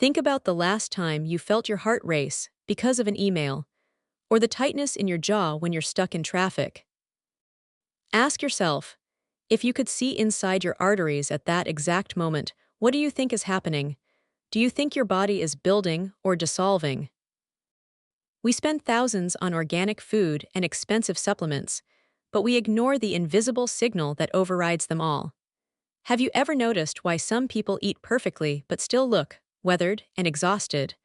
Think about the last time you felt your heart race because of an email, or the tightness in your jaw when you're stuck in traffic. Ask yourself, if you could see inside your arteries at that exact moment, what do you think is happening? Do you think your body is building or dissolving? We spend thousands on organic food and expensive supplements, but we ignore the invisible signal that overrides them all. Have you ever noticed why some people eat perfectly but still look weathered and exhausted?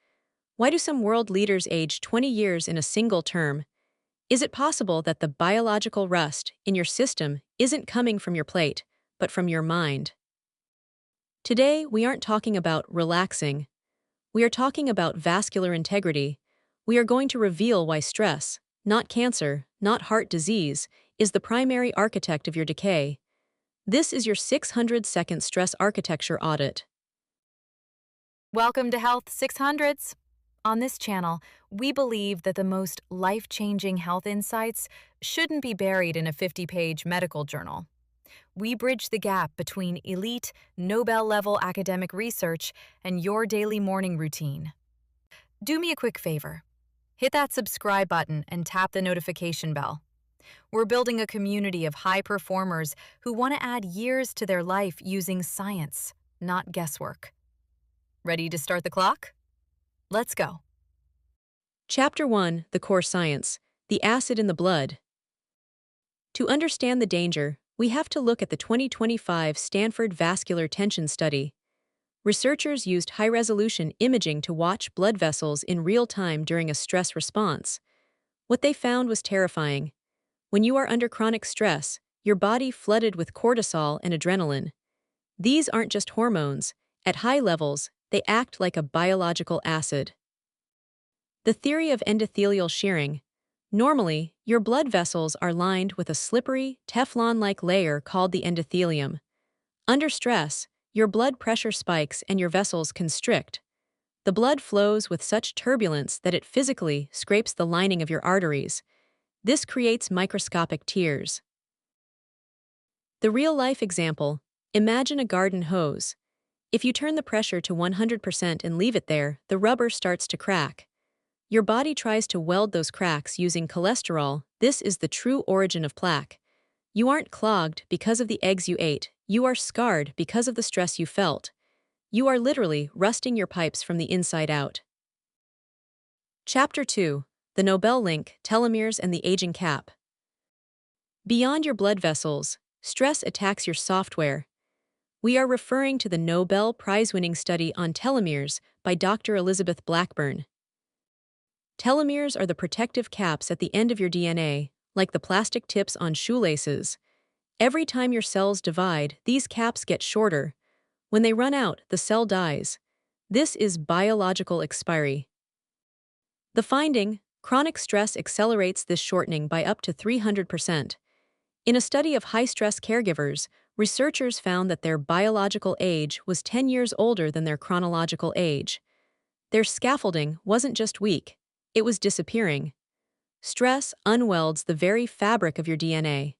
Why do some world leaders age 20 years in a single term? Is it possible that the biological rust in your system isn't coming from your plate, but from your mind? Today, we aren't talking about relaxing. We are talking about vascular integrity. We are going to reveal why stress, not cancer, not heart disease, is the primary architect of your decay. This is your 600-second stress architecture audit. Welcome to Health 600s. On this channel, we believe that the most life-changing health insights shouldn't be buried in a 50-page medical journal. We bridge the gap between elite, Nobel-level academic research and your daily morning routine. Do me a quick favor. Hit that subscribe button and tap the notification bell. We're building a community of high performers who want to add years to their life using science, not guesswork. Ready to start the clock? Let's go. Chapter 1: The Core Science, the Acid in the Blood. To understand the danger, we have to look at the 2025 Stanford Vascular Tension study. Researchers used high-resolution imaging to watch blood vessels in real time during a stress response. What they found was terrifying. When you are under chronic stress, your body flooded with cortisol and adrenaline. These aren't just hormones. At high levels, they act like a biological acid. The theory of endothelial shearing. Normally, your blood vessels are lined with a slippery, Teflon-like layer called the endothelium. Under stress, your blood pressure spikes and your vessels constrict. The blood flows with such turbulence that it physically scrapes the lining of your arteries. This creates microscopic tears. The real-life example: imagine a garden hose. If you turn the pressure to 100% and leave it there, the rubber starts to crack. Your body tries to weld those cracks using cholesterol. This is the true origin of plaque. You aren't clogged because of the eggs you ate. You are scarred because of the stress you felt. You are literally rusting your pipes from the inside out. Chapter 2: The Nobel Link, Telomeres and the Aging Cap. Beyond your blood vessels, stress attacks your software. We are referring to the Nobel Prize-winning study on telomeres by Dr. Elizabeth Blackburn. Telomeres are the protective caps at the end of your DNA, like the plastic tips on shoelaces. Every time your cells divide, these caps get shorter. When they run out, the cell dies. This is biological expiry. The finding: chronic stress accelerates this shortening by up to 300%. In a study of high-stress caregivers, researchers found that their biological age was 10 years older than their chronological age. Their scaffolding wasn't just weak, it was disappearing. Stress unwelds the very fabric of your DNA.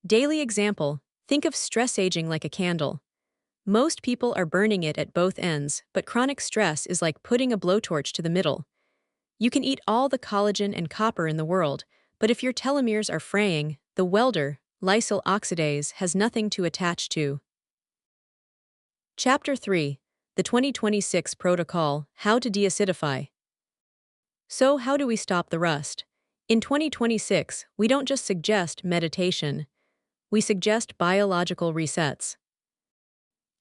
Daily example: think of stress aging like a candle. Most people are burning it at both ends, but chronic stress is like putting a blowtorch to the middle. You can eat all the collagen and copper in the world, but if your telomeres are fraying, the welder, lysyl oxidase, has nothing to attach to. Chapter 3: The 2026 Protocol, How to Deacidify. So how do we stop the rust? In 2026, we don't just suggest meditation. We suggest biological resets.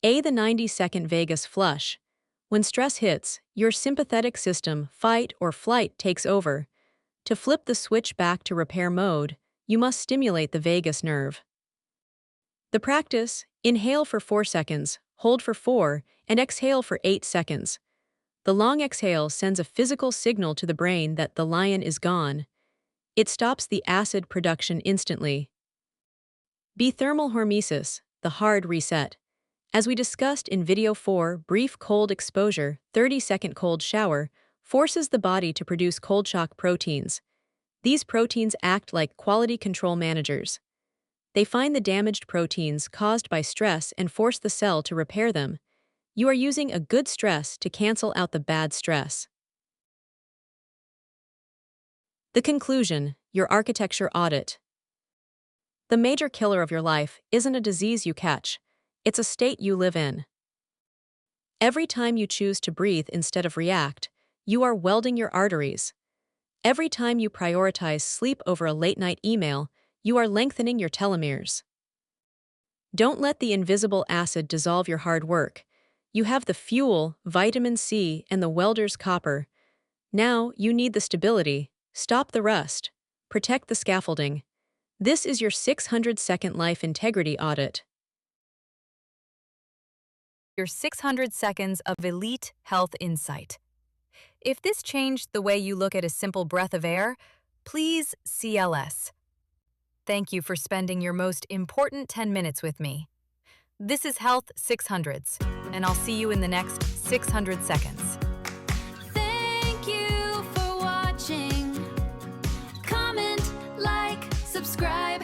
The 90-second vagus flush. When stress hits, your sympathetic system, fight or flight, takes over. To flip the switch back to repair mode, you must stimulate the vagus nerve. The practice: inhale for 4 seconds, hold for 4, and exhale for 8 seconds. The long exhale sends a physical signal to the brain that the lion is gone. It stops the acid production instantly. Thermal hormesis, the hard reset. As we discussed in Video 4, brief cold exposure, 30-second cold shower, forces the body to produce cold shock proteins. These proteins act like quality control managers. They find the damaged proteins caused by stress and force the cell to repair them. You are using a good stress to cancel out the bad stress. The conclusion, your architecture audit. The major killer of your life isn't a disease you catch, it's a state you live in. Every time you choose to breathe instead of react, you are welding your arteries. Every time you prioritize sleep over a late-night email, you are lengthening your telomeres. Don't let the invisible acid dissolve your hard work. You have the fuel, vitamin C, and the welder's copper. Now you need the stability. Stop the rust. Protect the scaffolding. This is your 600-second life integrity audit. Your 600 seconds of elite health insight. If this changed the way you look at a simple breath of air, please CLS. Thank you for spending your most important 10 minutes with me. This is Health 600s, and I'll see you in the next 600 seconds. Thank you for watching. Comment, like, subscribe.